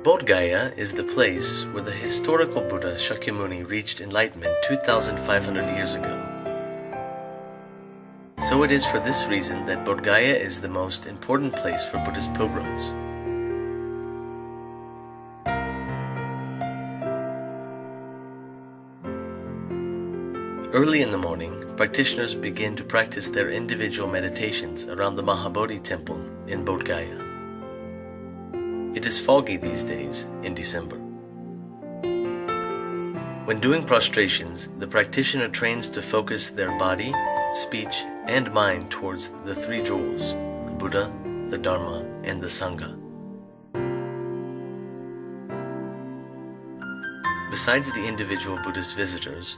Bodh Gaya is the place where the historical Buddha Shakyamuni reached enlightenment 2,500 years ago. So it is for this reason that Bodh Gaya is the most important place for Buddhist pilgrims. Early in the morning, practitioners begin to practice their individual meditations around the Mahabodhi temple in Bodh Gaya. It is foggy these days in December. When doing prostrations, the practitioner trains to focus their body, speech, and mind towards the three jewels, the Buddha, the Dharma, and the Sangha. Besides the individual Buddhist visitors,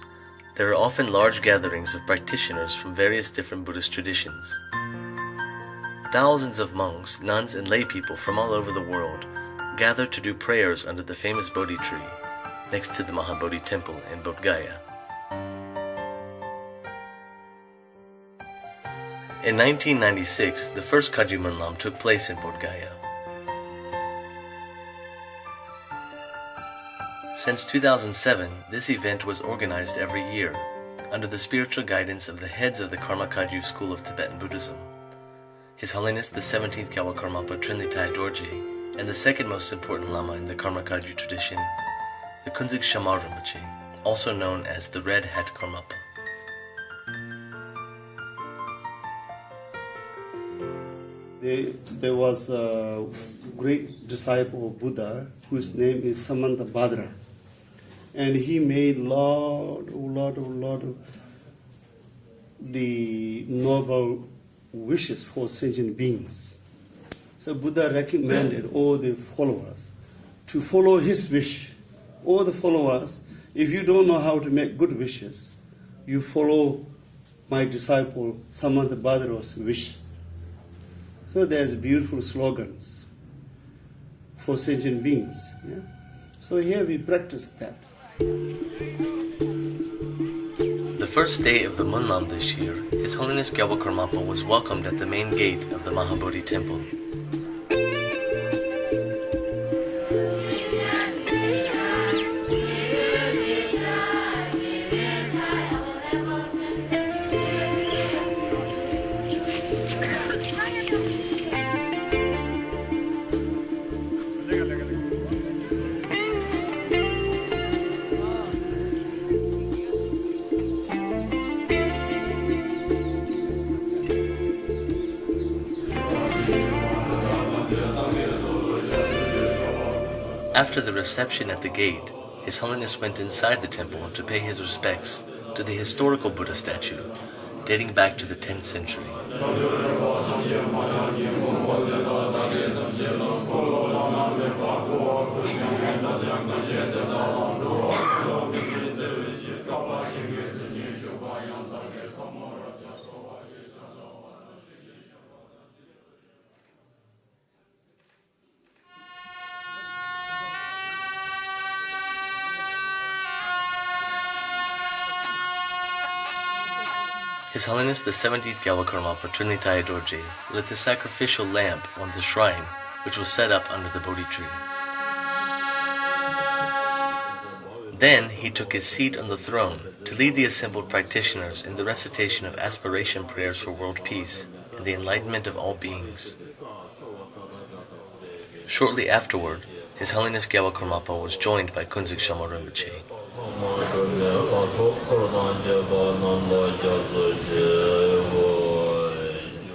there are often large gatherings of practitioners from various different Buddhist traditions. Thousands of monks, nuns, and lay people from all over the world gather to do prayers under the famous Bodhi tree next to the Mahabodhi temple in Bodh Gaya. In 1996, the first Kagyu Monlam took place in Bodh Gaya. Since 2007, this event was organized every year under the spiritual guidance of the heads of the Karma Kagyu school of Tibetan Buddhism, His Holiness the 17th Karmapa Thaye Dorje, and the second most important Lama in the Karma Kagyu tradition, the Kunzig Shamar Rinpoche, also known as the Red Hat Karmapa. There was a great disciple of Buddha whose name is Samantabhadra, and he made lot of the noble wishes for sentient beings. So Buddha recommended all the followers to follow his wish. All the followers, if you don't know how to make good wishes, you follow my disciple Samantabhadra's wishes. So there's beautiful slogans for sentient beings. Yeah? So here we practice that. The first day of the Monlam this year, His Holiness Karmapa was welcomed at the main gate of the Mahabodhi temple. After the reception at the gate, His Holiness went inside the temple to pay his respects to the historical Buddha statue, dating back to the 10th century. His Holiness the 17th Karmapa Thaye Dorje lit the sacrificial lamp on the shrine which was set up under the Bodhi tree. Then he took his seat on the throne to lead the assembled practitioners in the recitation of aspiration prayers for world peace and the enlightenment of all beings. Shortly afterward, His Holiness Karmapa was joined by Kunzig Shamar Rinpoche.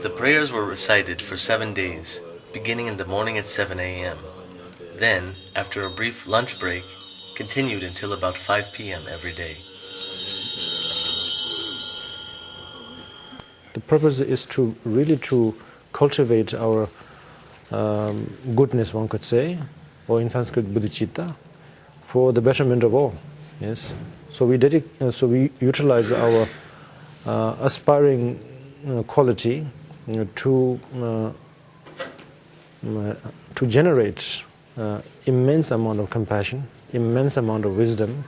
The prayers were recited for 7 days, beginning in the morning at 7 a.m. Then, after a brief lunch break, continued until about 5 p.m. every day. The purpose is to really cultivate our goodness, one could say, or in Sanskrit, bodhicitta, for the betterment of all. Yes. So we utilize our aspiring quality to generate immense amount of compassion, immense amount of wisdom,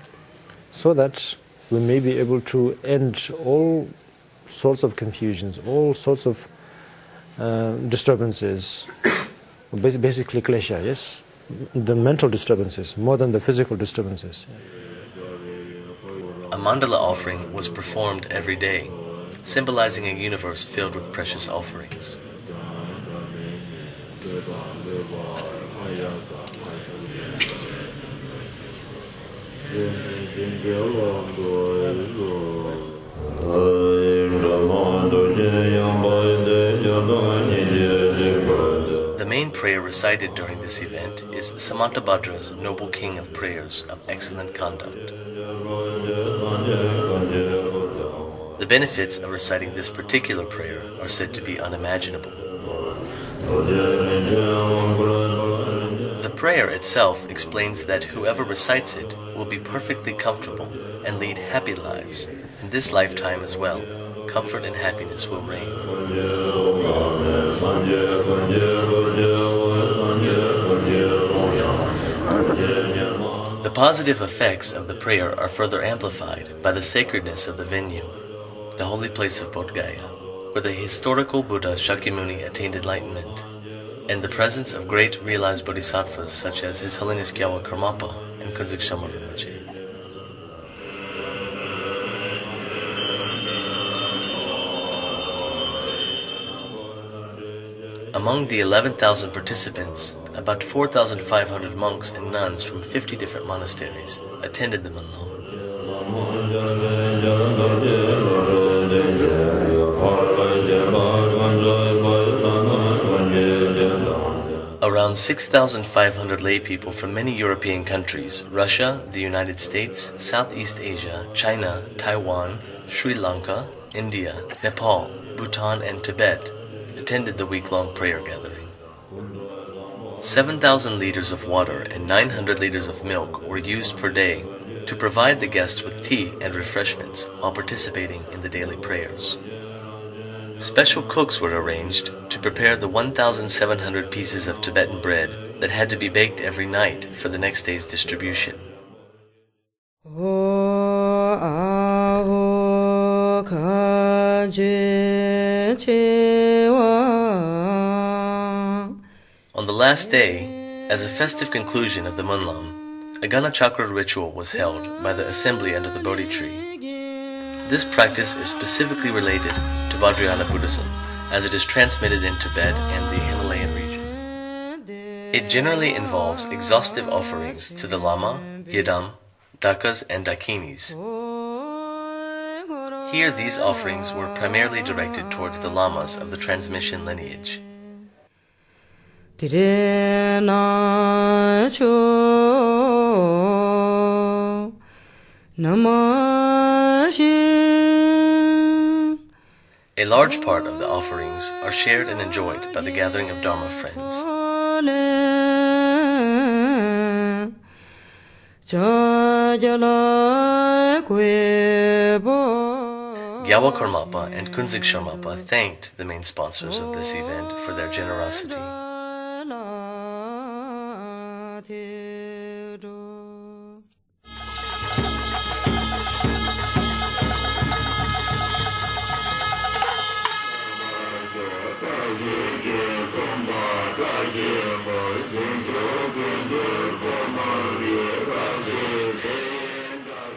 so that we may be able to end all sorts of confusions, all sorts of disturbances, basically klesha, yes? the mental disturbances more than the physical disturbances. A mandala offering was performed every day, symbolizing a universe filled with precious offerings. The main prayer recited during this event is Samantabhadra's Noble King of Prayers of Excellent Conduct. The benefits of reciting this particular prayer are said to be unimaginable. The prayer itself explains that whoever recites it will be perfectly comfortable and lead happy lives in this lifetime as well. Comfort and happiness will reign. The positive effects of the prayer are further amplified by the sacredness of the venue, the holy place of Bodh Gaya, where the historical Buddha Shakyamuni attained enlightenment, and the presence of great realized bodhisattvas such as His Holiness Karmapa and Kunzig Shamar Rinpoche. Among the 11,000 participants, about 4,500 monks and nuns from 50 different monasteries attended the Monlam. Around 6,500 lay people from many European countries, Russia, the United States, Southeast Asia, China, Taiwan, Sri Lanka, India, Nepal, Bhutan, and Tibet attended the week-long prayer gathering. 7,000 liters of water and 900 liters of milk were used per day to provide the guests with tea and refreshments while participating in the daily prayers. Special cooks were arranged to prepare the 1,700 pieces of Tibetan bread that had to be baked every night for the next day's distribution. On the last day, as a festive conclusion of the Monlam, a Gana Chakra ritual was held by the assembly under the Bodhi tree. This practice is specifically related to Vajrayana Buddhism, as it is transmitted in Tibet and the Himalayan region. It generally involves exhaustive offerings to the Lama, Yidam, Dakas, and Dakinis. Here these offerings were primarily directed towards the Lamas of the transmission lineage. A large part of the offerings are shared and enjoyed by the gathering of Dharma friends. Gyawa Karmapa and Kunzig Shamar thanked the main sponsors of this event for their generosity.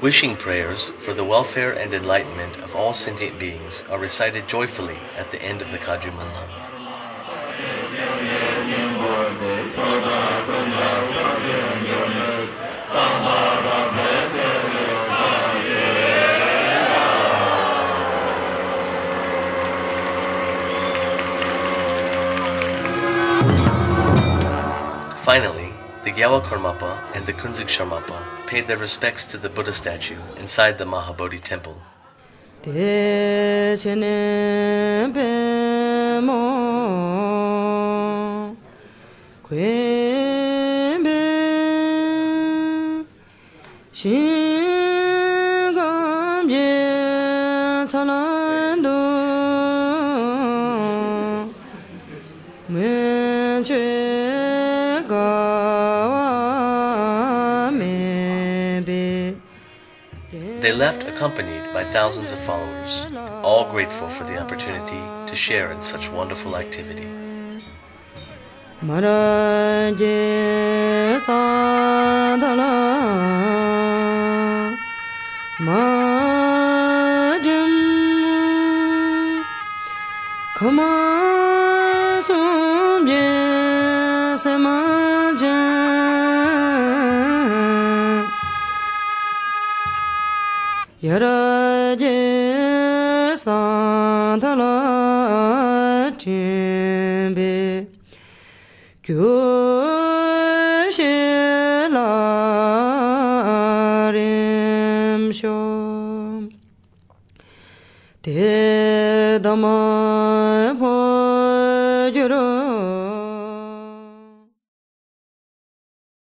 Wishing prayers for the welfare and enlightenment of all sentient beings are recited joyfully at the end of the Kagyu Monlam. Finally, the Gyawa Karmapa and the Kunzig Shamar paid their respects to the Buddha statue inside the Mahabodhi temple. They left accompanied by thousands of followers, all grateful for the opportunity to share in such wonderful activity. sandala majum kama sombye samaja yaraje sandala timbe kyo shelarim sho te dama po juro